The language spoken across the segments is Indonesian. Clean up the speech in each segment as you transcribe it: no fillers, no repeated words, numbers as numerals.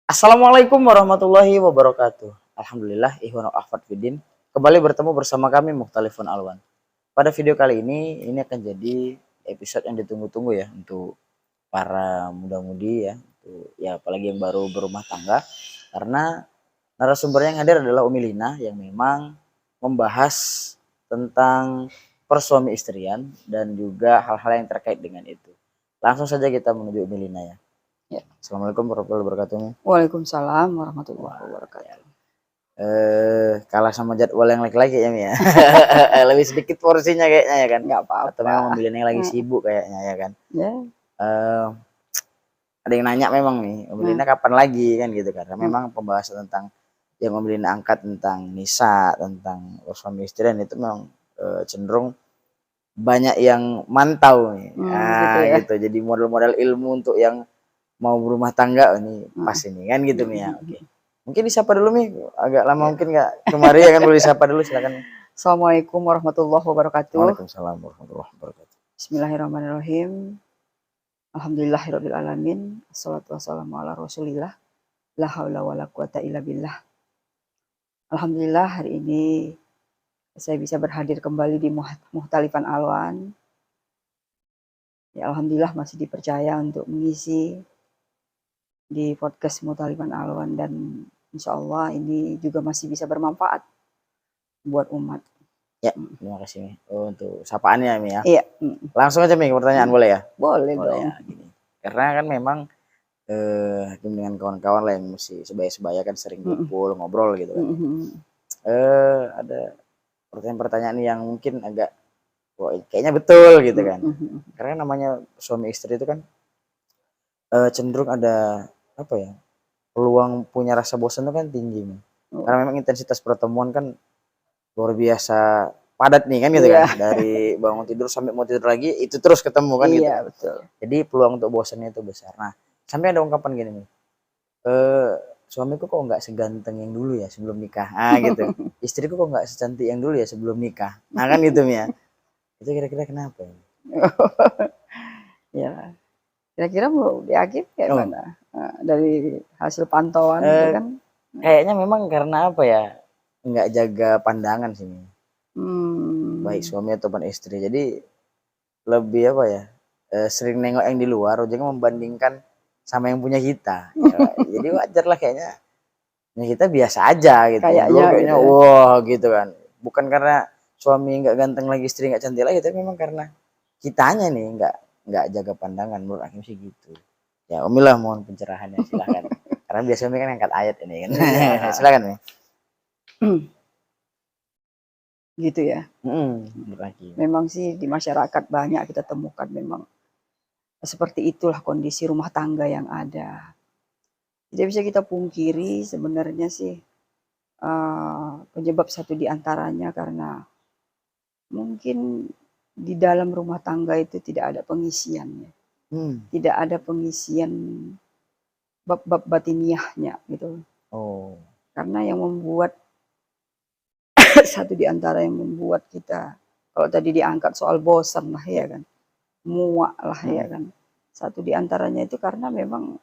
Assalamualaikum warahmatullahi wabarakatuh. Alhamdulillah, ikhwan wa akhwat fiddin. Kembali bertemu bersama kami Mukhtalifun Alwan. Pada video kali ini akan jadi episode yang ditunggu-tunggu ya untuk para muda-mudi ya, untuk ya apalagi yang baru berumah tangga. Karena narasumbernya yang hadir adalah Umi Lina yang memang membahas tentang persuami istrian dan juga hal-hal yang terkait dengan itu. Langsung saja kita menuju Umi Lina ya. Ya. Assalamualaikum warahmatullahi wabarakatuh. Waalaikumsalam warahmatullahi wabarakatuh. Kalah sama jadwal yang laki-laki ya, Mi ya. Lebih sedikit porsinya kayaknya ya kan. Nggak apa-apa. Atau memang Umilina yang lagi sibuk kayaknya ya kan. Ya. Ada yang nanya memang nih, Umilina kapan lagi kan gitu, karena memang pembahasan tentang yang Umilina angkat tentang nisa, tentang suami istri itu memang cenderung banyak yang mantau nih. Gitu ya. Gitu. Jadi modal-modal ilmu untuk yang mau berumah tangga ini pas ini kan gitu Mi ya. Oke. Mungkin disapa dulu Mi, agak lama mungkin nggak kemari ya kan, boleh disapa dulu silakan. Assalamualaikum warahmatullahi wabarakatuh. Waalaikumsalam warahmatullahi wabarakatuh. Bismillahirrahmanirrahim. Alhamdulillahirabbil alamin. Wassalatu wassalamu ala Rasulillah. La haula wala quwata illa billah. Alhamdulillah hari ini saya bisa berhadir kembali di Mukhtalifan Alwan. Ya alhamdulillah masih dipercaya untuk mengisi di podcast Mukhtalifan Alwan dan insya Allah ini juga masih bisa bermanfaat buat umat. Ya, terima kasih Mi. Untuk sapaannya Mi ya. Iya. Langsung aja Mi, pertanyaan boleh ya? Boleh dong. Ya, gini. Karena kan memang dengan kawan-kawan lah yang mesti sebaya-sebaya kan sering kumpul ngobrol gitu kan. Ada pertanyaan-pertanyaan yang mungkin agak kayaknya betul gitu kan. Karena namanya suami istri itu kan cenderung ada apa ya, peluang punya rasa bosan itu kan tinggi nih. Karena memang intensitas pertemuan kan luar biasa padat nih kan gitu kan, dari bangun tidur sampai mau tidur lagi itu terus ketemu kan gitu kan. Betul. Jadi peluang untuk bosannya itu besar. Nah sampai ada ungkapan gini nih, suamiku kok nggak seganteng yang dulu ya sebelum nikah, gitu. Istriku kok nggak secantik yang dulu ya sebelum nikah, kan gitu ya. Itu kira-kira kenapa ya? Ya kira-kira mau diakhir kayak mana? Dari hasil pantauan gitu kan? Kayaknya memang karena apa ya, nggak jaga pandangan sih, baik suami ataupun istri. Jadi lebih apa ya, sering nengok yang di luar, ujungnya membandingkan sama yang punya kita. Ya, jadi wajar lah kayaknya. Ya kita biasa aja gitu. Kayaknya gitu. Wah gitu kan. Bukan karena suami nggak ganteng lagi, istri nggak cantik lagi, tapi memang karena kitanya nih nggak jaga pandangan, menurut aku sih gitu. Ya Umilah mohon pencerahannya silakan. Karena biasanya Umi kan angkat ayat ini kan. Silakan Mi. Gitu ya. Memang sih di masyarakat banyak kita temukan memang seperti itulah kondisi rumah tangga yang ada. Tidak bisa kita pungkiri sebenarnya sih penyebab satu di antaranya karena mungkin di dalam rumah tangga itu tidak ada pengisiannya. Tidak ada pengisian bab-bab batiniahnya gitu. Karena yang membuat satu di antara yang membuat kita, kalau tadi diangkat soal bosan lah ya kan, muak lah ya kan. Satu di antaranya itu karena memang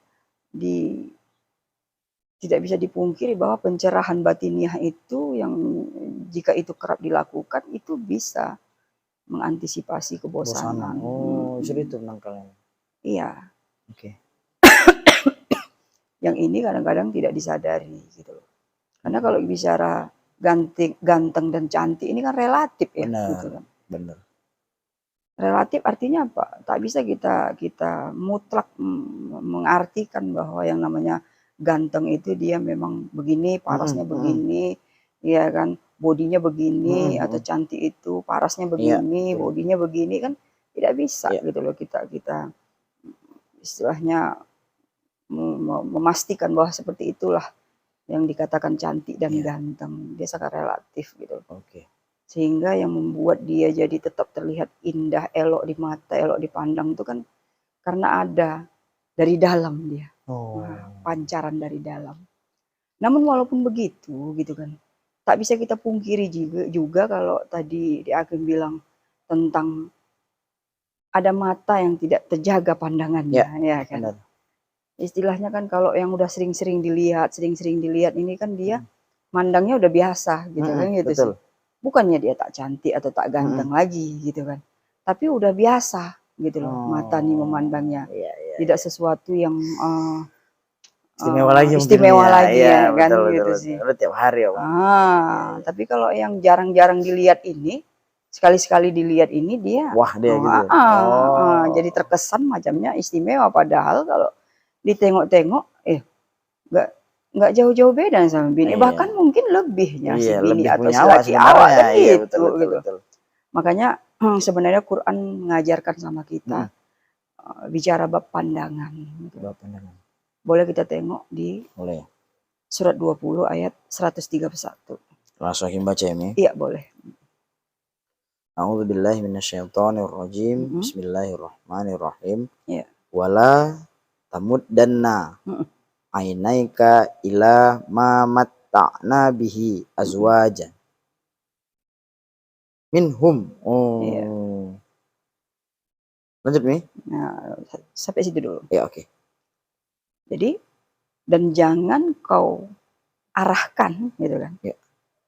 tidak bisa dipungkiri bahwa pencerahan batiniah itu yang jika itu kerap dilakukan itu bisa mengantisipasi kebosanan. Jadi itu penangkalnya. Iya. Yang ini kadang-kadang tidak disadari gitu loh. Karena kalau bicara ganteng dan cantik ini kan relatif ya. Gitu kan. Benar. Relatif artinya apa? Tak bisa kita mutlak mengartikan bahwa yang namanya ganteng itu dia memang begini, parasnya begini, ya kan, bodinya begini, atau cantik itu parasnya begini, bodinya begini kan tidak bisa gitu loh kita istilahnya memastikan bahwa seperti itulah yang dikatakan cantik dan ganteng. Dia sangat relatif gitu. Sehingga yang membuat dia jadi tetap terlihat indah, elok di mata, elok dipandang itu kan karena ada dari dalam dia. Pancaran dari dalam. Namun walaupun begitu gitu kan, tak bisa kita pungkiri juga kalau tadi Di Ageng bilang tentang ada mata yang tidak terjaga pandangannya, ya kan. Istilahnya kan kalau yang udah sering-sering dilihat ini kan dia mandangnya udah biasa gitu kan gitu betul. sih. Bukannya dia tak cantik atau tak ganteng lagi gitu kan. Tapi udah biasa gitu loh mata nih memandangnya. Iya, Tidak sesuatu yang istimewa lagi mungkin istimewa ya. lagi Iya, ya kan betul, gitu betul, sih. betul. Lu tiap hari ya, Bang. Tapi kalau yang jarang-jarang dilihat ini, sekali-sekali dilihat ini dia Wah, dia gitu. jadi terkesan macamnya istimewa, padahal kalau ditengok-tengok nggak jauh-jauh beda sama bini, Iya. bahkan mungkin lebihnya si Iya, bini lebih atau punya si awak laki awak sebenarnya. kan Iya, gitu betul, betul, gitu. betul. Makanya sebenarnya Quran mengajarkan sama kita bicara bab pandangan. Gitu. Bab pandangan. Boleh kita tengok di Boleh. surat 20 ayat 131. Langsung baca ini. Iya, boleh. A'udzubillahi minasyaitonirrajim. Bismillahirrahmanirrahim. Iya. Wala tamuddanna ainaika ila ma matta'na bihi azwajan minhum. Iya. Lanjut nih. Nah, sampai situ dulu. Ya, oke. Jadi, dan jangan kau arahkan gitu kan. Ya.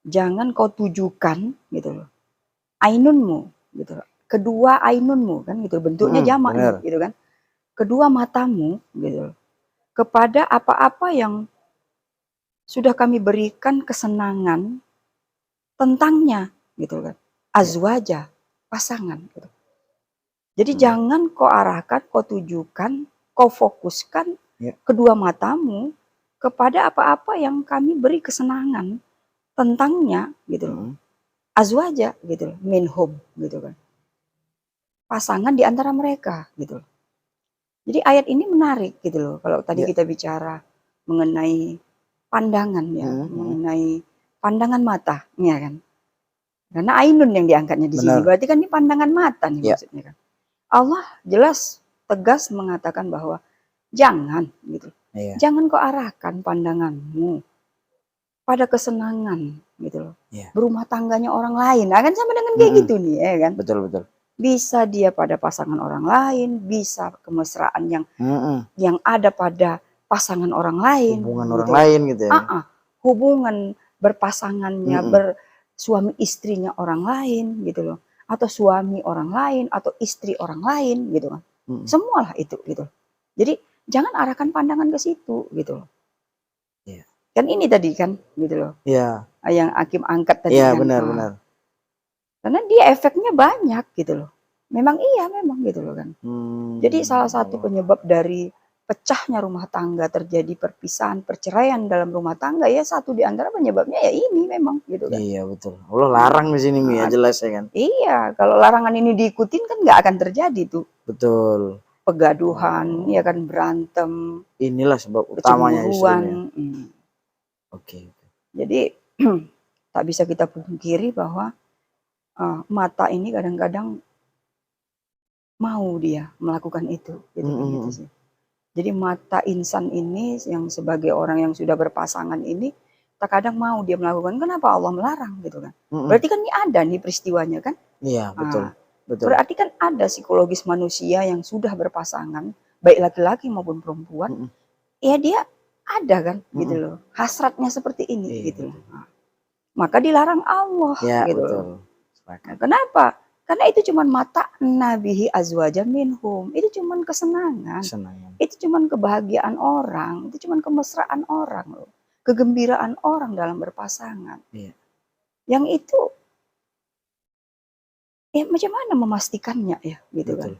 Jangan kau tujukan gitu loh. Ainunmu gitu loh. Kedua ainunmu kan gitu, bentuknya jamak nih, gitu kan. Kedua matamu gitu loh. Kepada apa-apa yang sudah kami berikan kesenangan tentangnya gitu kan. Azwaja, pasangan gitu. Jadi jangan kau arahkan, kau tujukan, kau fokuskan kedua matamu kepada apa-apa yang kami beri kesenangan tentangnya gitu loh. Azwaja gitu loh, minhum gitu kan. Pasangan di antara mereka gitu loh. Jadi ayat ini menarik gitu loh. Kalau tadi kita bicara mengenai pandangan ya, mengenai pandangan mata, ya kan. Karena ainun yang diangkatnya di sini, berarti kan ini pandangan mata nih maksudnya kan. Allah jelas tegas mengatakan bahwa jangan gitu. Jangan kau arahkan pandanganmu pada kesenangan gitu loh. Berumah tangganya orang lain. Nah, kan sama dengan kayak gitu nih ya kan. Betul, betul. Bisa dia pada pasangan orang lain, bisa kemesraan yang ada pada pasangan orang lain. Hubungan gitu. orang lain gitu ya. Hubungan berpasangannya, bersuami istrinya orang lain gitu loh. Atau suami orang lain, atau istri orang lain gitu kan. Semualah itu gitu. Jadi jangan arahkan pandangan ke situ gitu loh. Kan ini tadi kan gitu loh. Yang Hakim angkat tadi kan. Benar. Karena dia efeknya banyak gitu loh. Memang gitu loh kan. Jadi salah satu penyebab dari pecahnya rumah tangga, terjadi perpisahan, perceraian dalam rumah tangga ya satu di antara penyebabnya ya ini memang gitu kan. Iya betul. Allah larang di sini ya jelas ya kan. Iya, kalau larangan ini diikutin kan nggak akan terjadi tuh. Betul. Pegaduhan, ya kan, berantem. Inilah sebab utamanya kecemburuan. Oke. Jadi tak bisa kita pungkiri bahwa mata ini kadang-kadang mau dia melakukan itu gitu sih. Jadi mata insan ini yang sebagai orang yang sudah berpasangan ini terkadang mau dia melakukan. Kenapa Allah melarang gitu kan? Berarti kan ini ada nih peristiwanya kan? Iya betul. Berarti kan ada psikologis manusia yang sudah berpasangan, baik laki-laki maupun perempuan, ya dia ada kan gitu loh. Hasratnya seperti ini gitu loh. Maka dilarang Allah gitu loh. Kenapa? Karena itu cuma mata nabihi azwaja minhum. Itu cuma kesenangan. Itu cuma kebahagiaan orang. Itu cuma kemesraan orang loh. Kegembiraan orang dalam berpasangan. Yang itu ya macam mana memastikannya ya gitu kan.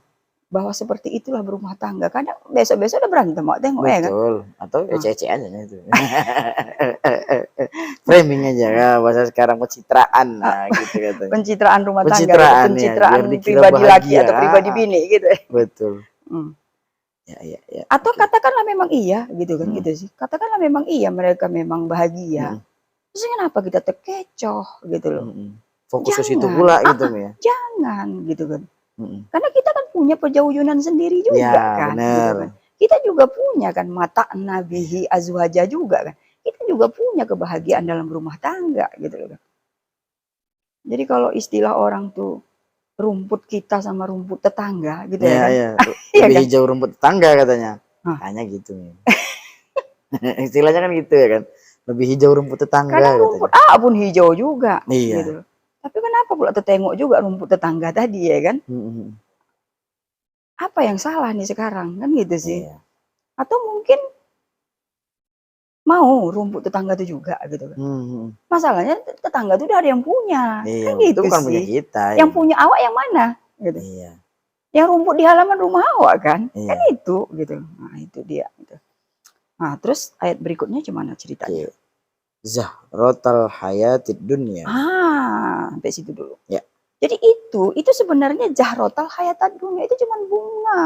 Bahwa seperti itulah berumah tangga. Kadang besok-besok udah berantem, tengok ya kan. Betul. Atau ece-ece aja itu. Framing aja ya, bahasa sekarang pencitraan gitu katanya. Pencitraan rumah tangga, pencitraan pribadi laki atau pribadi bini gitu. Betul. Ya. Atau katakanlah memang iya gitu kan gitu sih. Katakanlah memang iya mereka memang bahagia. Terus kenapa kita terkecoh gitu loh. Fokus ke situ pula gitu ya. Jangan gitu kan. Karena kita kan punya perjauhan sendiri juga kan. Gitu kan. Kita juga punya kan mata nabihi azwaja juga kan. Kita juga punya kebahagiaan dalam rumah tangga gitu loh kan. Jadi kalau istilah orang tuh rumput kita sama rumput tetangga gitu ya kan. Lebih hijau rumput tetangga katanya. Hanya gitu nih. Istilahnya kan gitu ya kan. Lebih hijau rumput tetangga. Kadang rumput pun hijau juga. Iya. Gitu. Tapi kenapa pula tertengok juga rumput tetangga tadi ya kan? Apa yang salah nih sekarang kan gitu sih. Iya. Atau mungkin mau rumput tetangga itu juga gitu kan. Masalahnya tetangga itu udah ada yang punya. Iya, kan gitu itu bukan sih. Punya kita. Yang punya awak yang mana? Gitu. Iya. Yang rumput di halaman rumah awak kan? Iya. Kan itu gitu. Nah, itu dia gitu. Nah, terus ayat berikutnya gimana ceritanya? Zahrotal hayatid dunya. Sampai situ dulu. Ya. Jadi itu sebenarnya zahrotal hayatid dunya itu cuma bunga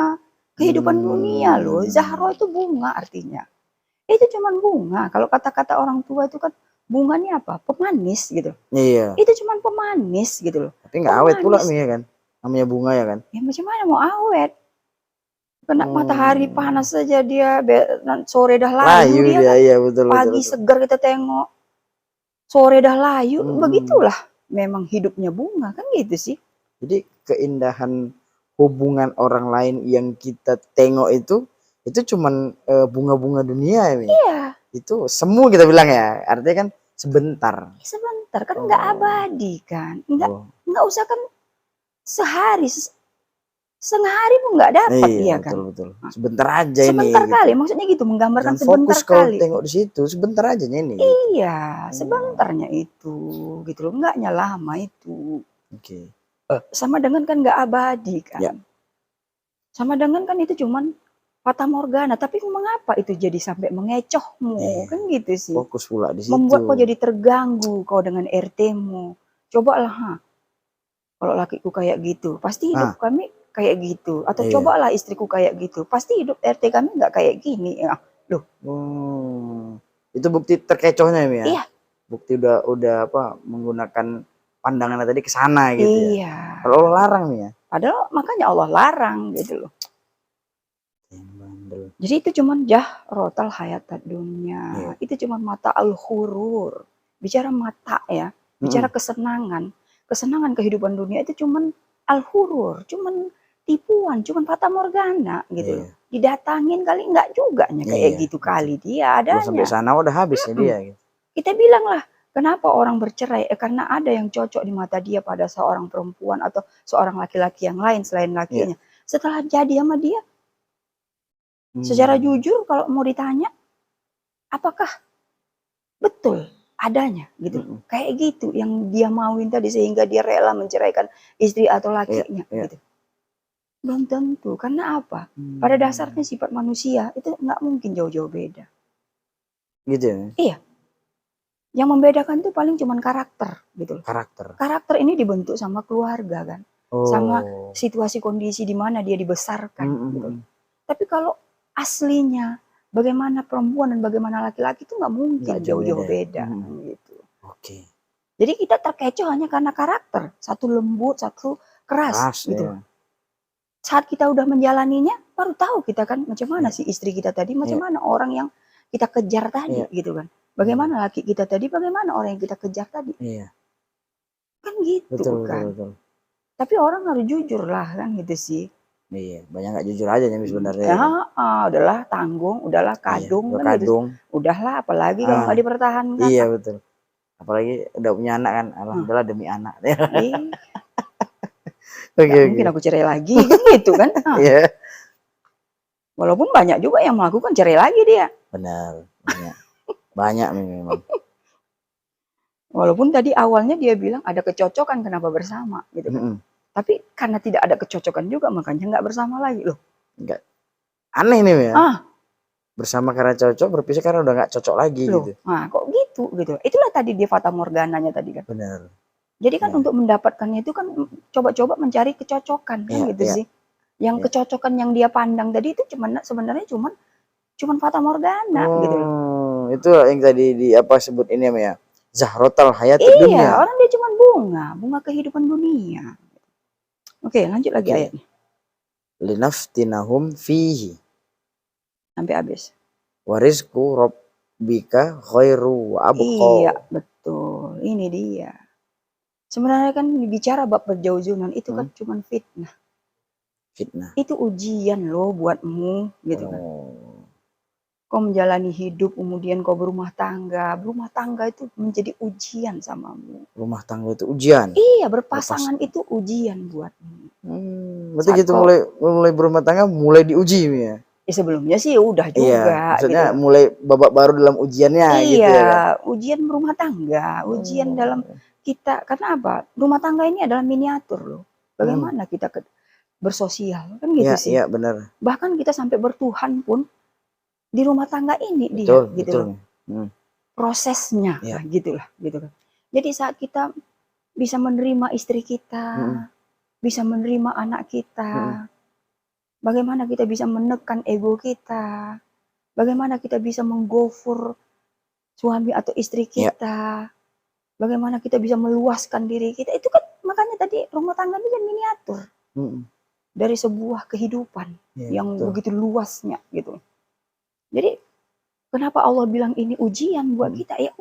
kehidupan dunia loh. Zahro itu bunga artinya. Itu cuma bunga. Kalau kata-kata orang tua itu kan bunganya apa? Pemanis gitu. Iya. Itu cuma pemanis gitu loh. Tapi nggak awet pula nih ya kan? Namanya bunga ya kan? Ya macam mana mau awet? Kena matahari panas saja dia, sore dah layu dia kan. Iya, betul, pagi betul. Segar kita tengok, sore dah layu. Begitulah memang hidupnya bunga kan gitu sih. Jadi keindahan hubungan orang lain yang kita tengok itu cuman bunga-bunga dunia ya. Iya. Itu semu kita bilang ya, artinya kan sebentar. Sebentar kan nggak abadi kan, nggak usah kan sehari, setengah hari pun nggak dapat ya kan. Betul. Sebentar aja sebentar ini. Sebentar kali, gitu. Maksudnya gitu menggambarkan jangan sebentar fokus kalau kali. Tengok di situ, sebentar aja ini. Iya, sebentarnya itu, gitu loh, nggaknya lama itu. Oke. Sama dengan kan nggak abadi kan. Ya. Sama dengan kan itu cuman fata morgana, tapi mengapa itu jadi sampai mengecohmu, kan gitu sih. Fokus pula di situ. Membuat kau jadi terganggu kau dengan RT-mu. Cobalah, kalau lakiku kayak gitu, pasti hidup kami kayak gitu. Atau cobalah istriku kayak gitu, pasti hidup RT kami nggak kayak gini. Ya, loh. Itu bukti terkecohnya ya. Iya. Bukti udah apa menggunakan pandangannya tadi ke sana gitu ya. Iya. Kalau Allah larang nih ya. Padahal makanya Allah larang gitu loh. Jadi itu cuman jahrotal hayatad dunya. Itu cuman mata al-hurur. Bicara mata ya, bicara kesenangan. Kesenangan kehidupan dunia itu cuman al-hurur, cuman tipuan, cuman fata morgana gitu loh. Didatangin kali enggak juga kayak gitu kali dia adanya. Sampai sana udah habisnya dia gitu. Kita bilang lah, kenapa orang bercerai? Karena ada yang cocok di mata dia pada seorang perempuan atau seorang laki-laki yang lain selain lakinya. Setelah jadi sama dia, secara jujur kalau mau ditanya, apakah betul adanya gitu? Kayak gitu yang dia mauin tadi sehingga dia rela menceraikan istri atau lakinya gitu. Belum tentu, karena apa? Pada dasarnya sifat manusia itu nggak mungkin jauh-jauh beda. Gitu ya? Iya. Yang membedakan itu paling cuman karakter gitu. Karakter ini dibentuk sama keluarga kan. Sama situasi kondisi di mana dia dibesarkan gitu. Tapi kalau aslinya bagaimana perempuan dan bagaimana laki-laki itu nggak mungkin jauh-jauh beda gitu. Oke. Jadi kita terkecoh hanya karena karakter, satu lembut, satu keras gitu. Saat kita udah menjalaninya, baru tahu kita kan macam mana sih istri kita tadi, macam mana orang yang kita kejar tadi gitu kan. Bagaimana laki kita tadi, bagaimana orang yang kita kejar tadi. Kan gitu kan. Betul. Tapi orang harus jujur lah kan gitu sih. Iya, banyak nggak jujur aja nih sebenarnya. Udahlah tanggung, udahlah kadung kan gitu. Udahlah apalagi kalau nggak dipertahankan. Iya betul. Apalagi udah punya anak kan, alhamdulillah demi anak. Mungkin aku cerai lagi kan gitu kan. Iya. Walaupun banyak juga yang melakukan cerai lagi dia. Benar, banyak memang. Walaupun tadi awalnya dia bilang ada kecocokan kenapa bersama gitu kan. Tapi karena tidak ada kecocokan juga makanya nggak bersama lagi loh. Enggak. Aneh nih ya. Bersama karena cocok, berpisah karena udah nggak cocok lagi loh, gitu. Nah kok gitu. Itulah tadi dia fata morgananya tadi kan. Benar. Jadi kan untuk mendapatkannya itu kan coba-coba mencari kecocokan kan gitu sih. Yang kecocokan yang dia pandang tadi itu sebenarnya cuman fata morgana gitu loh. Itu yang tadi sebut ini ya. Zahrotal hayatid dunya. Iya, orang dia cuma bunga kehidupan dunia. Oke, lanjut lagi ayatnya. Linaftinahum fihi. Sampai habis. Warizku rabbika khairu wa abqa. Iya, betul. Ini dia. Sebenarnya kan bicara bab perjauhan itu kan cuma fitnah. Fitnah. Itu ujian loh buatmu, gitu kan. Oh. Kau menjalani hidup, kemudian kau berumah tangga. Berumah tangga itu menjadi ujian samamu. Rumah tangga itu ujian. Iya, berpasangan itu ujian buatmu. Berarti gitu mulai berumah tangga mulai diuji ya. Ya sebelumnya sih udah juga. Iya, maksudnya gitu. mulai babak baru dalam ujiannya gitu ya kan. Ujian berumah tangga, ujian dalam kita. Karena apa? Rumah tangga ini adalah miniatur loh. Bagaimana kita bersosial kan gitu sih. Iya, benar. Bahkan kita sampai bertuhan pun di rumah tangga ini betul, dia gitu betul. loh. Prosesnya ya. Gitulah gitu kan. Jadi saat kita bisa menerima istri kita, bisa menerima anak kita, bagaimana kita bisa menekan ego kita, bagaimana kita bisa menggofur suami atau istri kita, bagaimana kita bisa meluaskan diri kita, itu kan makanya tadi rumah tangga ini kan miniatur dari sebuah kehidupan yang begitu luasnya gitu. Jadi kenapa Allah bilang ini ujian buat kita? Ya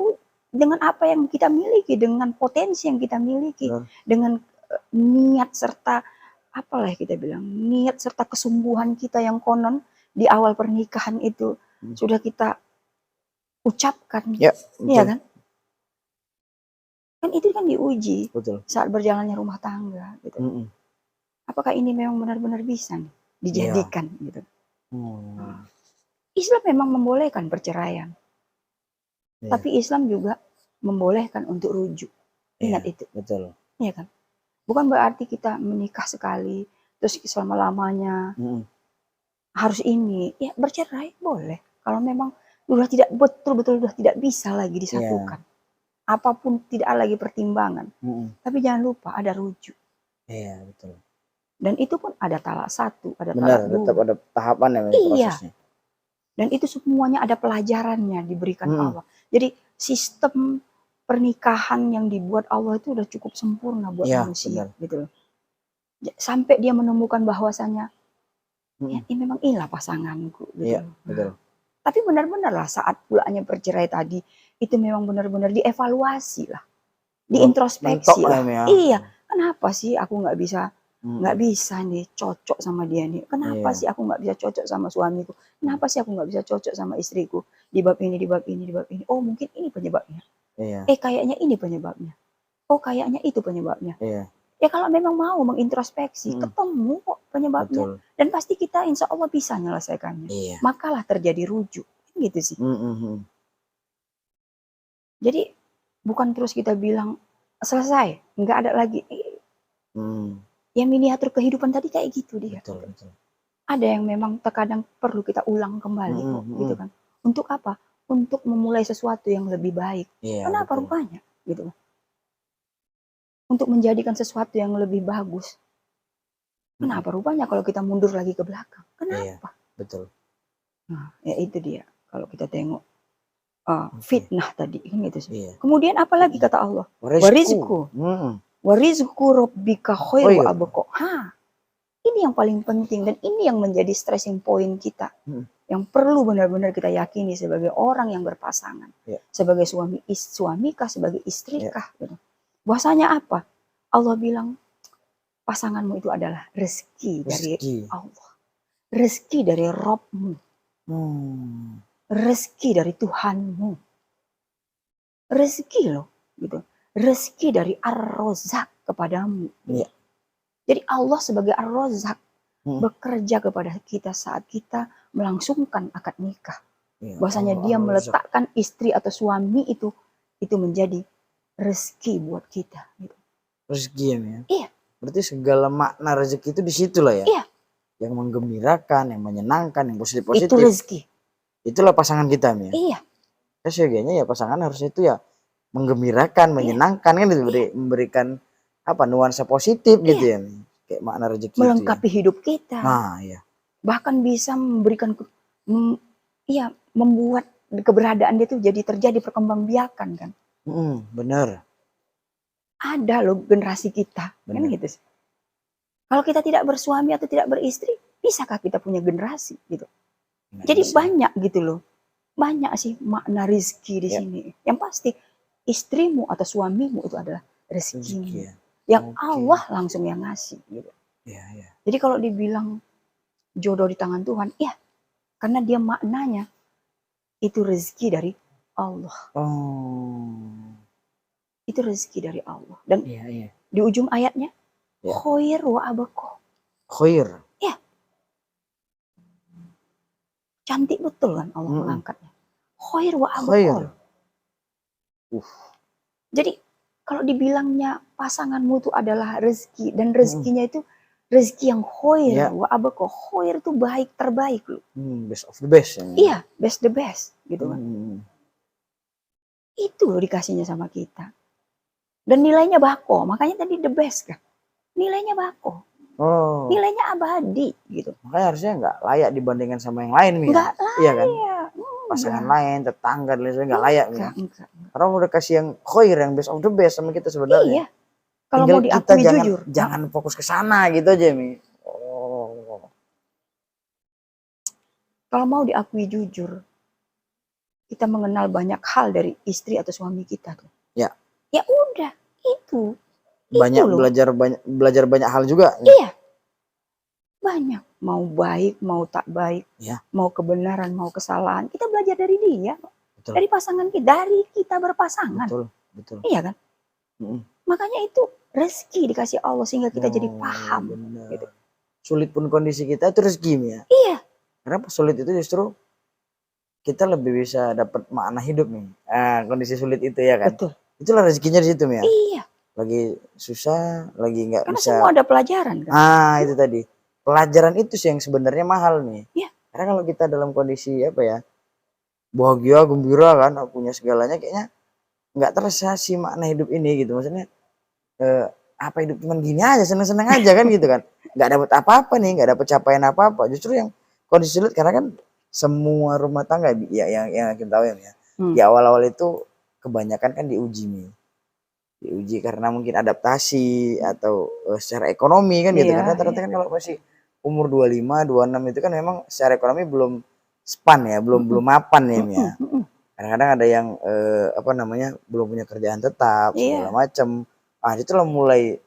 dengan apa yang kita miliki, dengan potensi yang kita miliki, dengan niat serta apalah kita bilang, niat serta kesungguhan kita yang konon di awal pernikahan itu sudah kita ucapkan, ya kan? Kan itu kan diuji saat berjalannya rumah tangga, gitu. Apakah ini memang benar-benar bisa nih dijadikan, gitu? Islam memang membolehkan perceraian, tapi Islam juga membolehkan untuk rujuk. Ingat itu, betul. Iya kan? Bukan berarti kita menikah sekali terus selama-lamanya harus ini. Ya bercerai boleh kalau memang sudah tidak betul-betul sudah tidak bisa lagi disatukan. Apapun tidak lagi pertimbangan. Tapi jangan lupa ada rujuk. Iya, betul. Dan itu pun ada talak 1, ada Benar, talak 2. Tetap ada tahapan ya prosesnya. Dan itu semuanya ada pelajarannya diberikan Allah. Jadi sistem pernikahan yang dibuat Allah itu udah cukup sempurna buat manusia, gitu loh. Sampai dia menemukan bahwasanya ya memang inilah pasanganku, gitu. Betul. Tapi benar-benar lah saat pulanya bercerai tadi itu memang benar-benar dievaluasi lah, diintrospeksi lah. Iya, kenapa sih aku nggak bisa nih cocok sama dia nih? Kenapa sih aku nggak bisa cocok sama suamiku? Kenapa sih aku nggak bisa cocok sama istriku di bab ini, di bab ini, di bab ini? Oh mungkin ini penyebabnya. Kayaknya ini penyebabnya. Oh kayaknya itu penyebabnya. Ya kalau memang mau mengintrospeksi, ketemu kok penyebabnya. Dan pasti kita insya Allah bisa menyelesaikannya. Makalah terjadi rujuk. Gitu sih. Jadi bukan terus kita bilang selesai, nggak ada lagi. Ya miniatur kehidupan tadi kayak gitu dia. Betul. Ada yang memang terkadang perlu kita ulang kembali kok, gitu kan. Untuk apa? Untuk memulai sesuatu yang lebih baik. Kenapa rupanya? Gitu. Untuk menjadikan sesuatu yang lebih bagus. Kenapa rupanya kalau kita mundur lagi ke belakang? Kenapa? Betul. Nah, ya itu dia. Kalau kita tengok fitnah tadi, kan gitu sih. Kemudian apa lagi kata Allah? Warizku. Warizku rabbika khairu wa abqa. Ini yang paling penting dan ini yang menjadi stressing point kita. Yang perlu benar-benar kita yakini sebagai orang yang berpasangan. Sebagai suamikah, sebagai istrikah. Bahwasanya apa? Allah bilang pasanganmu itu adalah rezeki dari Allah. Rezeki dari Rabbmu. Rezeki dari Tuhanmu. Rezeki loh. Gitu. Rezeki dari Ar-Razzaq kepadamu. Jadi Allah sebagai Ar-Razzaq bekerja kepada kita saat kita melangsungkan akad nikah. Bahwasanya dia meletakkan istri atau suami itu menjadi rezeki buat kita. Gitu. Rezeki ya? Iya. Berarti segala makna rezeki itu di situ lah ya? Iya. Yang menggembirakan, yang menyenangkan, yang positif. Itu rezeki. Itulah pasangan kita ya? Iya. Kayaknya ya pasangan harusnya itu ya menggembirakan, menyenangkan kan, memberikan nuansa positif gitu ya, kayak makna rezeki melengkapi hidup kita. Nah, iya. Bahkan bisa memberikan membuat keberadaan dia itu jadi terjadi perkembangbiakan kan. Benar. Ada loh generasi kita, kan gitu sih. Kalau kita tidak bersuami atau tidak beristri, bisakah kita punya generasi gitu? Jadi banyak gitu loh. Banyak sih makna rezeki di sini. Yang pasti istrimu atau suamimu itu adalah rezekimu. Yang Allah langsung yang ngasih gitu. Jadi kalau dibilang jodoh di tangan Tuhan, ya karena dia maknanya itu rezeki dari Allah. Itu rezeki dari Allah. Dan di ujung ayatnya, khair wa abqa. Khair. Ya. Cantik betul kan Allah mengangkatnya. Khair wa abqa. Jadi kalau dibilangnya pasanganmu itu adalah rezeki dan rezekinya itu rezeki yang khair wa abqa. Khair itu baik, terbaik loh. Best of the best. Iya, best the best gitu kan. Itu loh dikasihnya sama kita. Dan nilainya bako, makanya tadi the best kan. Nilainya bako. Nilainya abadi gitu. Makanya harusnya nggak layak dibandingkan sama yang lain, Mia. Nggak layak. Iya kan? Pasangan lain, tetangga, dan lain-lain nggak layak, Mia. Karena udah kasih yang khair, yang best of the best sama kita sebenarnya. Iya. Kalau mau diakui kita jujur. Jangan fokus ke sana gitu aja, Mi. Kalau mau diakui jujur, kita mengenal banyak hal dari istri atau suami kita tuh. Ya. Ya udah, itu. Banyak belajar banyak hal juga. Iya. Banyak. Mau baik, mau tak baik. Ya. Mau kebenaran, mau kesalahan. Kita belajar dari dia. Betul. Dari pasangan kita. Dari kita berpasangan. Betul. Iya kan? Makanya itu rezeki dikasih Allah sehingga kita jadi paham. Gitu. Sulit pun kondisi kita itu rezeki, ya. Iya. Kenapa sulit itu justru kita lebih bisa dapat makna hidup nih. Kondisi sulit itu ya kan. Betul. Itulah rezekinya di situ, ya. Iya. Lagi susah, lagi nggak bisa. Karena semua ada pelajaran kan. Itu tadi. Pelajaran itu sih yang sebenarnya mahal nih. Iya. Karena kalau kita dalam kondisi bahagia, gembira kan, punya segalanya, kayaknya nggak terasa sih makna hidup ini gitu. Maksudnya apa hidup cuman gini aja, seneng-seneng aja kan gitu kan. Nggak dapat apa-apa nih, nggak dapat capaian apa-apa. Justru yang kondisi sulit karena kan semua rumah tangga yang kita tahu ya. Di awal-awal itu kebanyakan kan diuji nih. Diuji karena mungkin adaptasi atau secara ekonomi kan gitu. Karena ternyata kan kalau masih umur 25, 26 itu kan memang secara ekonomi belum span ya, belum mapan ya. Kadang-kadang ada yang belum punya kerjaan tetap segala macam. Itu lah mulai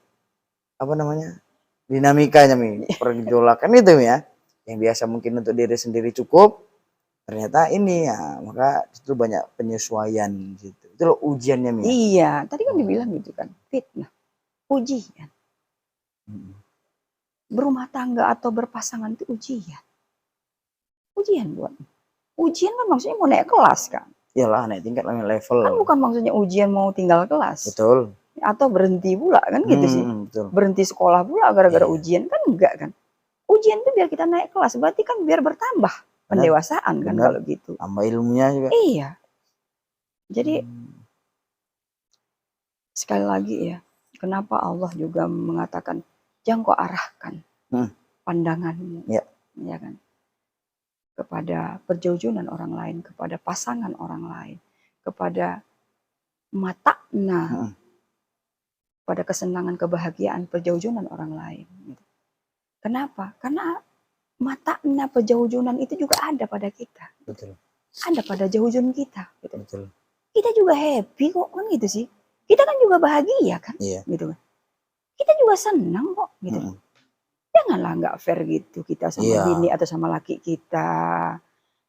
dinamikanya pergolakan itu ya. Yang biasa mungkin untuk diri sendiri cukup, ternyata ini ya, maka itu banyak penyesuaian gitu. Itu loh ujiannya, Mia. Iya, tadi kan dibilang gitu kan, fitnah, ujian. Berumah tangga atau berpasangan itu ujian. Ujian buat. Ujian kan maksudnya mau naik kelas kan. Iyalah, naik tingkat level. Kan bukan maksudnya ujian mau tinggal kelas. Betul. Atau berhenti pula kan gitu sih. Betul. Berhenti sekolah pula gara-gara ujian kan enggak kan. Ujian itu biar kita naik kelas, berarti kan biar bertambah pendewasaan kan kalau gitu. Tambah ilmunya juga. Iya. Jadi sekali lagi ya, kenapa Allah juga mengatakan jangan kau arahkan pandanganmu, ya kan, kepada perjauhan orang lain, kepada pasangan orang lain, kepada mata'na, pada kesenangan, kebahagiaan, perjauhan orang lain. Kenapa? Karena mata'na perjauhan itu juga ada pada kita. Betul. Ada pada jauh-jauh kita. Gitu. Betul. Kita juga happy kok kan gitu sih. Kita kan juga bahagia kan, gitu kan. Kita juga senang kok, gitu. Janganlah nggak fair gitu kita sama bini atau sama laki kita.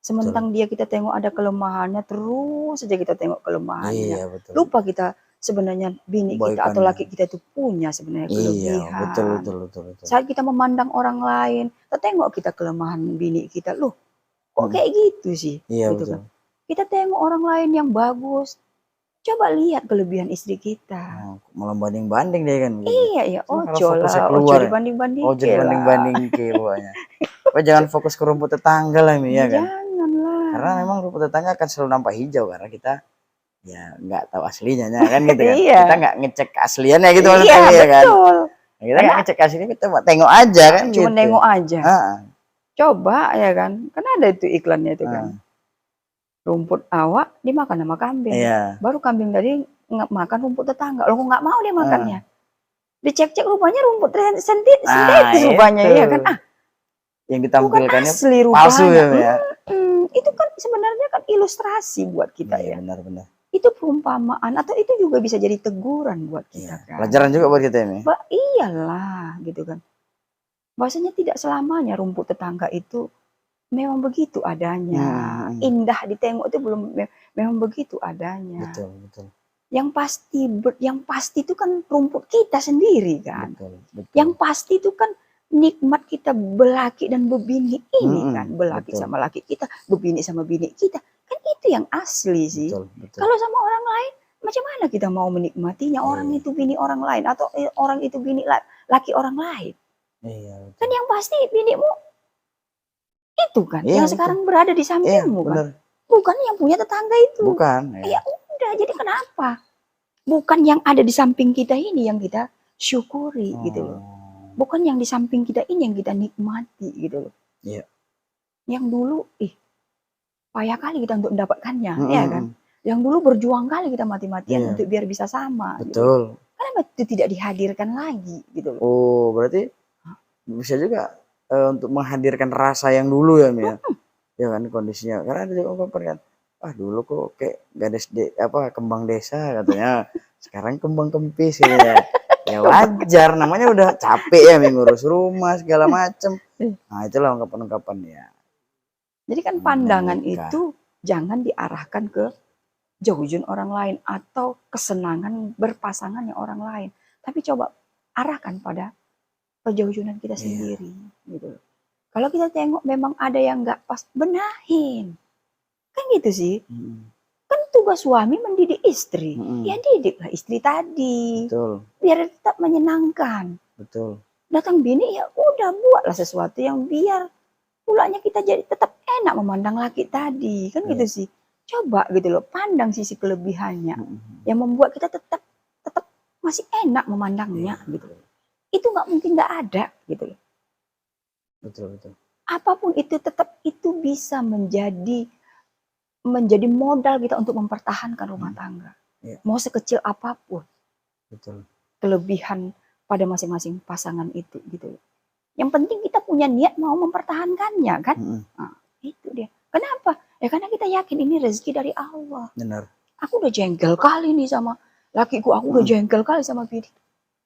Sementang dia kita tengok ada kelemahannya, terus saja kita tengok kelemahannya. Lupa kita sebenarnya bini kita atau laki kita itu punya sebenarnya kelebihan. Betul. Saat kita memandang orang lain, kita tengok kita kelemahan bini kita, loh kok kayak gitu sih, gitu kan. Kita tengok orang lain yang bagus, coba lihat kelebihan istri kita. Malah banding-banding deh kan. Iya, ojo dibanding-banding. Ojo dibanding-banding pokoknya. Jangan fokus ke rumput tetangga lah nih ya kan. Janganlah. Karena memang rumput tetangga akan selalu nampak hijau karena kita ya nggak tahu aslinya kan gitu kan. Kita nggak ngecek keasliannya gitu maksudnya ya kan. Betul. Kita nggak ngecek aslinya, kita tengok aja kan. Cuma gitu. nengok aja. Coba ya kan. Karena ada itu iklannya itu kan. Rumput awak dimakan sama kambing. Baru kambing tadi makan rumput tetangga. Loh kok nggak mau dia makannya? Dicek-cek rupanya rumput sintetis rupanya ya kan. Yang ditampilkannya asli palsu ya. Itu kan sebenarnya kan ilustrasi buat kita ya. Benar-benar. Itu perumpamaan atau itu juga bisa jadi teguran buat kita kan. Pelajaran juga buat kita ini. Iyalah gitu kan. Bahwasanya tidak selamanya rumput tetangga itu memang begitu adanya. Indah ditengok itu memang begitu adanya. Betul, betul. Yang pasti itu kan rumput kita sendiri kan. Betul, betul. Yang pasti itu kan nikmat kita belaki dan bebini ini kan. Belaki betul. sama laki kita, bebini sama bini kita. Kan itu yang asli sih. Betul, betul. Kalau sama orang lain, macam mana kita mau menikmatinya? Orang itu bini orang lain atau orang itu bini laki orang lain. Iya, kan yang pasti binimu itu kan, iya, yang sekarang berada di sampingmu kan. Bukan yang punya tetangga itu. Bukan. Ya udah, jadi kenapa? Bukan yang ada di samping kita ini yang kita syukuri gitu loh. Bukan yang di samping kita ini yang kita nikmati gitu loh. Iya. Yang dulu payah kali kita untuk mendapatkannya, ya kan? Yang dulu berjuang kali kita mati-matian untuk biar bisa sama. Betul. Gitu. Karena itu tidak dihadirkan lagi gitu loh. Oh, berarti bisa juga untuk menghadirkan rasa yang dulu ya, Mia. Ya kan kondisinya. Karena ada juga ungkapan kan, dulu kok kayak gadis kembang desa katanya. Sekarang kembang kempis gitu ya. Ya wajar, namanya udah capek ya mengurus rumah segala macem. Nah, itulah ungkapan-ungkapan ya. Jadi kan pandangan itu jangan diarahkan ke jauhin orang lain atau kesenangan berpasangannya orang lain. Tapi coba arahkan pada perjauhan kita sendiri gitu. Kalau kita tengok memang ada yang nggak pas, benahin. Kan gitu sih. Kan tugas suami mendidik istri. Ya didiklah istri tadi. Betul. Biar tetap menyenangkan. Betul. Datang bini ya udah buatlah sesuatu yang biar pulanya kita jadi tetap enak memandang laki tadi. Kan gitu sih. Coba gitu loh, pandang sisi kelebihannya. Yang membuat kita tetap masih enak memandangnya gitu. Itu nggak mungkin nggak ada gitu loh. Betul. Apapun itu tetap itu bisa menjadi modal kita untuk mempertahankan rumah tangga. Mau sekecil apapun. Betul. Kelebihan pada masing-masing pasangan itu gitu loh. Yang penting kita punya niat mau mempertahankannya kan. Nah, itu dia. Kenapa? Ya karena kita yakin ini rezeki dari Allah. Benar. Aku udah jengkel kali nih sama lakiku, aku udah jengkel kali sama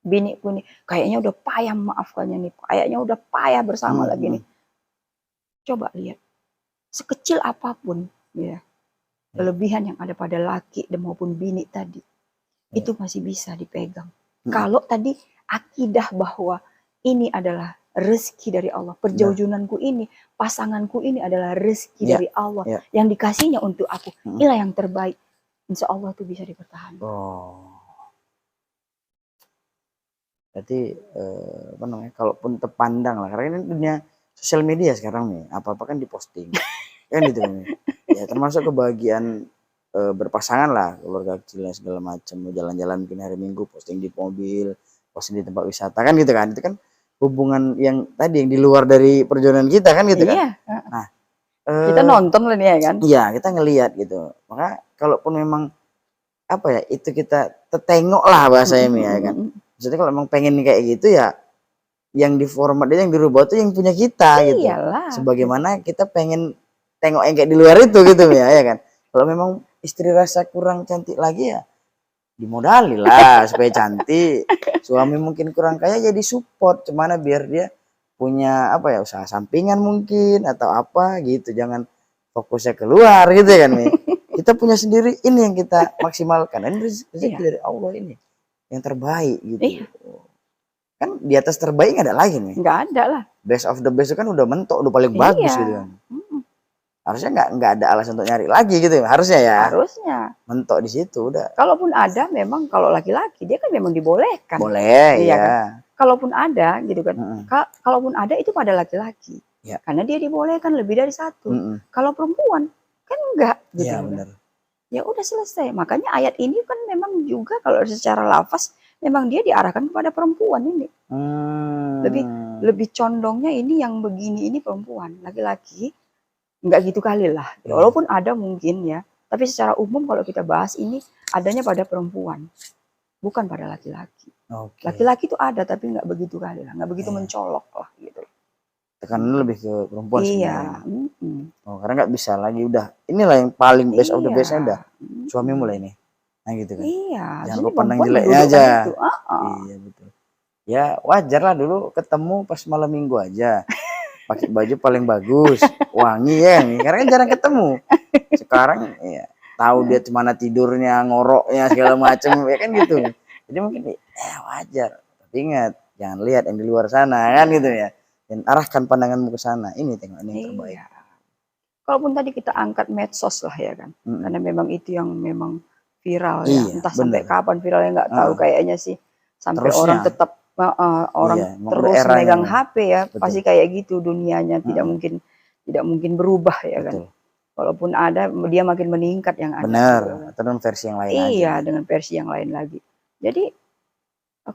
biniku nih, kayaknya udah payah memaafkannya nih, kayaknya udah payah bersama lagi nih. Coba lihat, sekecil apapun ya, kelebihan yang ada pada laki dan maupun bini tadi, itu masih bisa dipegang. Kalau tadi akidah bahwa ini adalah rezeki dari Allah, perjauhanku ini, pasanganku ini adalah rezeki dari Allah, yang dikasihnya untuk aku, inilah yang terbaik, insya Allah itu bisa dipertahankan. Berarti kalaupun terpandang lah, karena ini dunia sosial media sekarang nih, apa-apa kan diposting. Kan gitu kan. Ya termasuk kebahagiaan berpasangan lah, keluarga kecilnya segala macam, mau jalan-jalan mungkin hari Minggu posting di mobil, posting di tempat wisata kan gitu kan. Itu kan hubungan yang tadi yang di luar dari perjalanan kita kan gitu kan. Nah, kita nonton lah nih ya kan. Iya, kita ngelihat gitu. Maka kalaupun memang itu kita tetengok lah bahasanya ya kan. Maksudnya kalau emang pengen kayak gitu ya yang diformat dia yang dirubah itu yang punya kita gitu. Sebagaimana kita pengen tengok yang kayak di luar itu gitu ya kan. Kalau memang istri rasa kurang cantik lagi ya dimodali lah supaya cantik. Suami mungkin kurang kaya jadi support cemana biar dia punya usaha sampingan mungkin atau apa gitu. Jangan fokusnya keluar gitu kan nih. Kita punya sendiri ini yang kita maksimalkan. Ini rezeki dari Allah ini. Yang terbaik gitu. Kan di atas terbaik nggak ada lagi nih. Nggak ada lah. Best of the best itu kan udah mentok, udah paling bagus gitu kan. Harusnya nggak ada alasan untuk nyari lagi gitu. Harusnya ya. Harusnya. Mentok di situ udah. Kalaupun ada memang kalau laki-laki dia kan memang dibolehkan. Boleh ya. Kan? Kalaupun ada gitu kan. Kalaupun ada itu pada laki-laki. Karena dia dibolehkan lebih dari satu. Kalau perempuan kan enggak gitu. Iya benar. Ya udah selesai. Makanya ayat ini kan memang juga kalau secara lafaz memang dia diarahkan kepada perempuan ini. Lebih condongnya ini yang begini ini perempuan. Laki-laki enggak gitu kali lah. Walaupun ada mungkin ya. Tapi secara umum kalau kita bahas ini adanya pada perempuan. Bukan pada laki-laki. Laki-laki itu ada tapi enggak begitu kali lah. Enggak begitu mencolok lah gitu. Tekanan lebih ke perempuan sebenarnya. Karena nggak bisa lagi udah inilah yang paling best of the bestnya udah suami mulai nih. Nah gitu kan. Jangan lupa pandang jeleknya aja. Iya betul. Ya wajar lah, dulu ketemu pas malam minggu aja. Pakai baju paling bagus, wangi ya. Karena kan jarang ketemu. Sekarang ya tahu dia mana tidurnya, ngoroknya segala macam ya kan gitu. Jadi mungkin wajar. Tapi ingat, jangan lihat yang di luar sana kan gitu ya. Dan arahkan pandanganmu ke sana. Ini tengok, ini yang terbaik. Iya. Kalaupun tadi kita angkat medsos lah ya kan. Karena memang itu yang memang viral ya. Iya, Entah bener. sampai kapan viralnya nggak tahu, kayaknya sih. Sampai Terusnya. orang tetap orang Iya, terus megang HP ya. Betul. Pasti kayak gitu dunianya, tidak mungkin berubah ya kan. Walaupun ada, dia makin meningkat yang ada. Benar. Atau dengan versi yang lain aja. Iya, dengan versi yang lain lagi. Jadi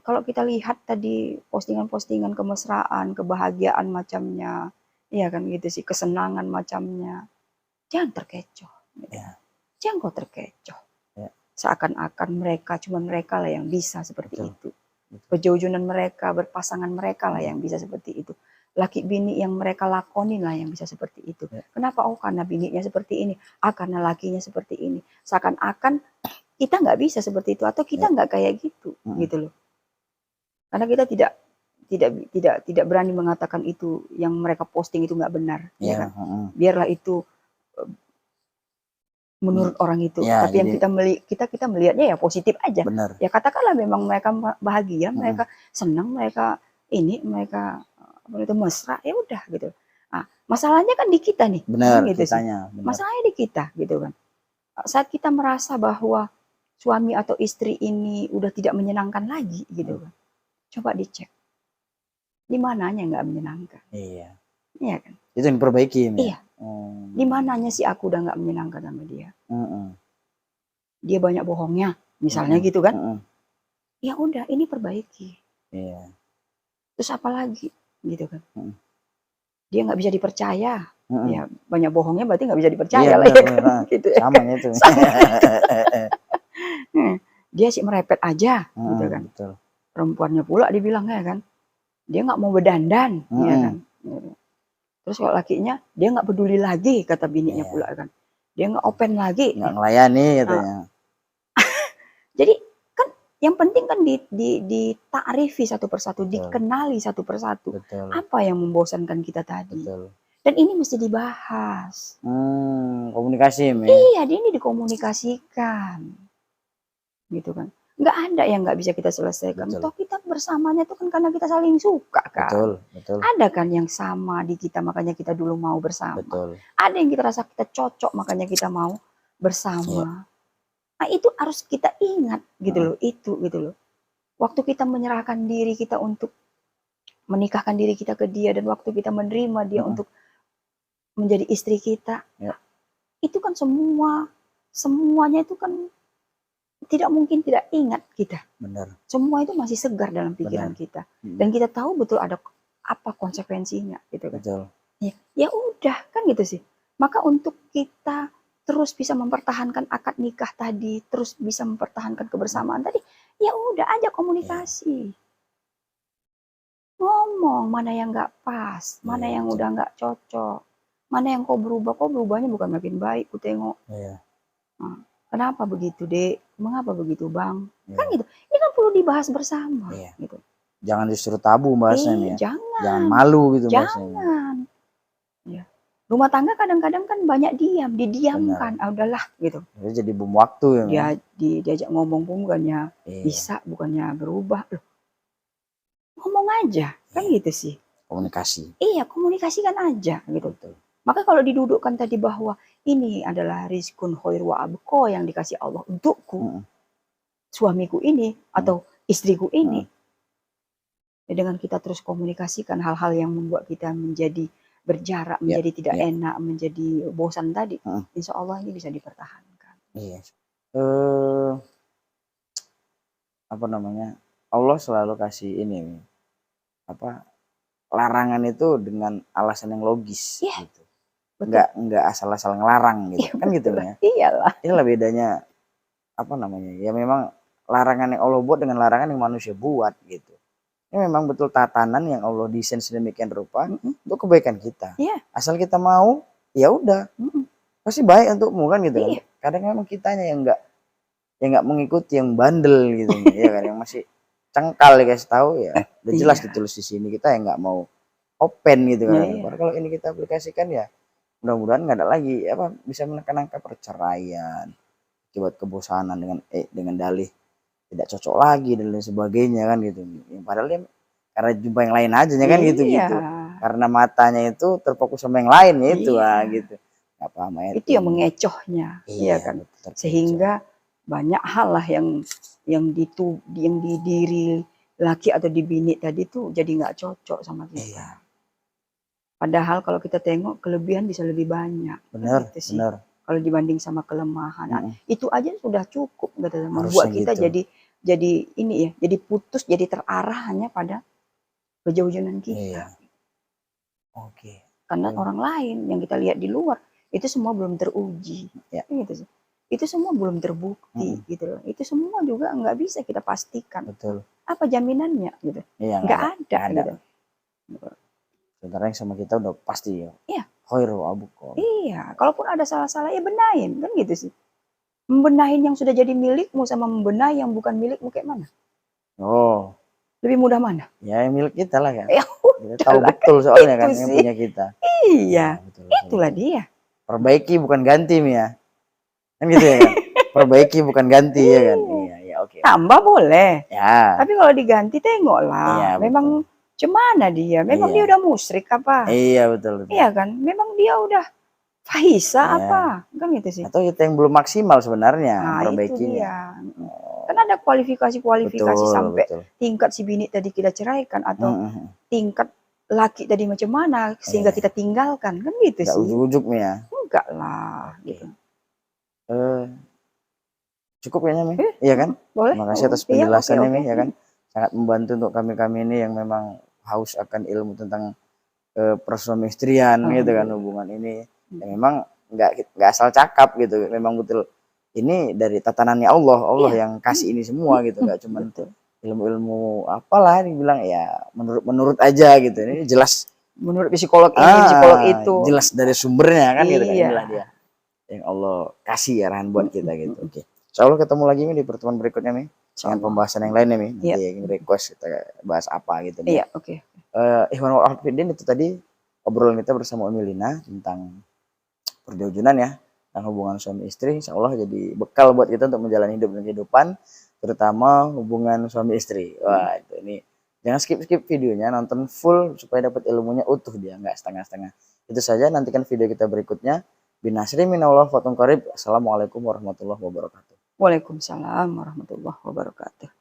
kalau kita lihat tadi postingan-postingan kemesraan, kebahagiaan macamnya, iya kan gitu sih, kesenangan macamnya, jangan terkecoh. Ya. Jangan kau terkecoh. Ya. Seakan-akan cuma mereka lah yang bisa seperti itu. Betul. Pejaujunan mereka, berpasangan mereka lah yang bisa seperti itu. Laki bini yang mereka lakonin lah yang bisa seperti itu. Ya. Kenapa? Oh karena bininya seperti ini, karena lakinya seperti ini. Seakan-akan kita nggak bisa seperti itu, atau kita nggak kayak gitu, gitu loh. Karena kita tidak berani mengatakan itu yang mereka posting itu nggak benar, ya kan? Biarlah itu menurut orang itu, tapi yang kita melihatnya ya positif aja. Benar. Ya katakanlah memang mereka bahagia, mereka senang, mereka itu mesra, ya udah gitu. Nah, masalahnya kan di kita nih. Benar, gitu kitanya. Benar. Masalahnya di kita, gitu kan. Saat kita merasa bahwa suami atau istri ini udah tidak menyenangkan lagi, gitu kan. Coba dicek. Di mananya nggak menyenangkan? Iya. Iya kan? Itu yang diperbaiki. Iya. Di mananya sih aku udah nggak menyenangkan sama dia? Dia banyak bohongnya, misalnya gitu kan? Ya udah, ini perbaiki. Iya. Terus apa lagi, gitu kan? Dia nggak bisa dipercaya. Ya banyak bohongnya berarti nggak bisa dipercaya lah ya kan? Gitu ya. Sama itu. Dia sih merepet aja, gitu kan? Betul. Perempuannya pula dibilangnya kan, dia nggak mau berdandan, ya kan? Terus kalau lakinya, dia nggak peduli lagi, kata bininya pula kan, dia nggak open lagi, nggak ngelayani katanya. Jadi kan yang penting kan ditakrifi satu persatu, dikenali satu persatu. Betul. Apa yang membosankan kita tadi? Betul. Dan ini mesti dibahas. Komunikasi, Iya, ini dikomunikasikan, gitu kan? Nggak ada yang nggak bisa kita selesaikan. Toh kita bersamanya tuh kan karena kita saling suka kan. Betul. Ada kan yang sama di kita, makanya kita dulu mau bersama. Betul. Ada yang kita rasa kita cocok, makanya kita mau bersama. Nah itu harus kita ingat gitu loh, itu gitu loh. Waktu kita menyerahkan diri kita untuk menikahkan diri kita ke dia, dan waktu kita menerima dia untuk menjadi istri kita, itu kan semuanya itu kan tidak mungkin tidak ingat kita. Benar. Semua itu masih segar dalam pikiran kita. Dan kita tahu betul ada apa konsekuensinya gitu kan. Betul. Ya udah kan gitu sih. Maka untuk kita terus bisa mempertahankan akad nikah tadi, terus bisa mempertahankan kebersamaan tadi, ya udah aja komunikasi. Ngomong mana yang nggak pas, mana yang udah nggak cocok, mana yang kau berubahnya bukan makin baik, ku tengok. Nah, kenapa begitu, Dek? Mengapa begitu, Bang? Kan gitu. Ini kan perlu dibahas bersama. Gitu. Jangan justru tabu bahasanya. Jangan malu gitu bahasanya. Jangan. Ya. Rumah tangga kadang-kadang kan banyak didiamkan. Udahlah gitu. Jadi bom waktu ya. Diajak ngomong pun bukannya bisa, bukannya berubah. Loh. Ngomong aja, kan gitu sih. Komunikasi. Iya, komunikasikan aja gitu. Betul. Maka kalau didudukkan tadi bahwa ini adalah rizkun khair wa abqa yang dikasih Allah untukku, suamiku ini atau istriku ini, dengan kita terus komunikasikan hal-hal yang membuat kita menjadi berjarak, menjadi tidak enak, menjadi bosan tadi, insya Allah ini bisa dipertahankan. Iya. Apa namanya? Allah selalu kasih ini, larangan itu dengan alasan yang logis. Gitu. Enggak asal-asal ngelarang gitu. Kan gitu ya. Iyalah. Inilah bedanya ya memang larangan yang Allah buat dengan larangan yang manusia buat gitu. Ini memang betul tatanan yang Allah desain sedemikian rupa untuk kebaikan kita. Asal kita mau, ya udah. Pasti baik untukmu kan gitu kan. Kadang memang kitanya yang enggak mengikuti, yang bandel gitu ya kan, yang masih cengkal dikasih tahu ya udah jelas Iya. ditulis di sini, kita yang nggak mau open gitu kan. Iya. Padahal kalau ini kita aplikasikan ya mudah-mudahan nggak ada lagi apa bisa menekan angka perceraian akibat kebosanan dengan dalih tidak cocok lagi dan lain sebagainya kan gitu. Yang padahal dia karena jumpa yang lain aja kan gitu. Karena matanya itu terfokus sama yang lain ya itu gitu. Nggak paham ayat itu yang mengecohnya, iya kan. Sehingga banyak hal lah yang di diri laki atau di bini tadi tuh jadi nggak cocok sama kita. Padahal kalau kita tengok kelebihan bisa lebih banyak. Benar, gitu sih. benar. Kalau dibanding sama kelemahan, nah, itu aja sudah cukup gitu, membuat kita gitu. jadi ini ya, jadi putus, jadi terarah hanya pada kejauhan kita. Oke. Karena orang lain yang kita lihat di luar itu semua belum teruji, gitu sih. Itu semua belum terbukti, gitu loh. Itu semua juga nggak bisa kita pastikan. Betul. Apa jaminannya, gitu? Nggak ada. Gitu. Sementara yang sama kita udah pasti ya. Iya. Khairu abukum. Iya. Kalaupun ada salah-salah ya benahin, kan gitu sih. Membenahin yang sudah jadi milikmu sama membenahi yang bukan milikmu kayak mana? Oh. Lebih mudah mana? Ya yang milik kita lah kan. Ya, kita tahu betul soalnya kan yang punya kita. Iya. Betul, itulah dia. Perbaiki bukan ganti Mia. Kan gitu ya kan. Perbaiki bukan ganti ya kan. Iya, ya oke. Tambah boleh. Ya. Tapi kalau diganti tengoklah. Iya, memang cemana dia? Memang dia udah musyrik apa? Iya betul. Iya kan? Memang dia udah fahisa apa? Kan gitu sih. Atau kita yang belum maksimal sebenarnya perbaikinya. Kan ada kualifikasi sampai tingkat si bini tadi kita ceraikan atau tingkat laki tadi macam mana sehingga kita tinggalkan, kan gitu sih. Ujuk-ujuk ya. Enggak lah gitu. Cukup kayaknya Mi. Iya kan? Boleh. Terima kasih atas penjelasannya Mi ya kan. Sangat membantu untuk kami ini yang memang haus akan ilmu tentang persuami istrian gitu kan, hubungan ini. Ya, memang nggak asal cakap gitu. Memang betul ini dari tatanannya Allah yang kasih ini semua gitu. Nggak cuma ilmu-ilmu apalah dibilang ya menurut aja gitu. Ini jelas menurut psikolog ini, psikolog itu. Jelas dari sumbernya kan gitu kan. Inilah dia yang Allah kasih arahan buat kita gitu. Oke. Insya Allah ketemu lagi di pertemuan berikutnya Mi. Dengan pembahasan yang lainnya Mi. Nanti yang request kita bahas apa gitu. Iya, oke. Ikhwan wal akhwat itu tadi obrolan kita bersama Umi Lina tentang perjodohan ya dan hubungan suami istri. Insya Allah jadi bekal buat kita untuk menjalani hidup dan kehidupan, terutama hubungan suami istri. Wah itu ini jangan skip videonya, nonton full supaya dapat ilmunya utuh dia, nggak setengah-setengah. Itu saja, nantikan video kita berikutnya. Binasri minallah fatum qarib. Assalamualaikum warahmatullahi wabarakatuh. Waalaikumsalam warahmatullahi wabarakatuh.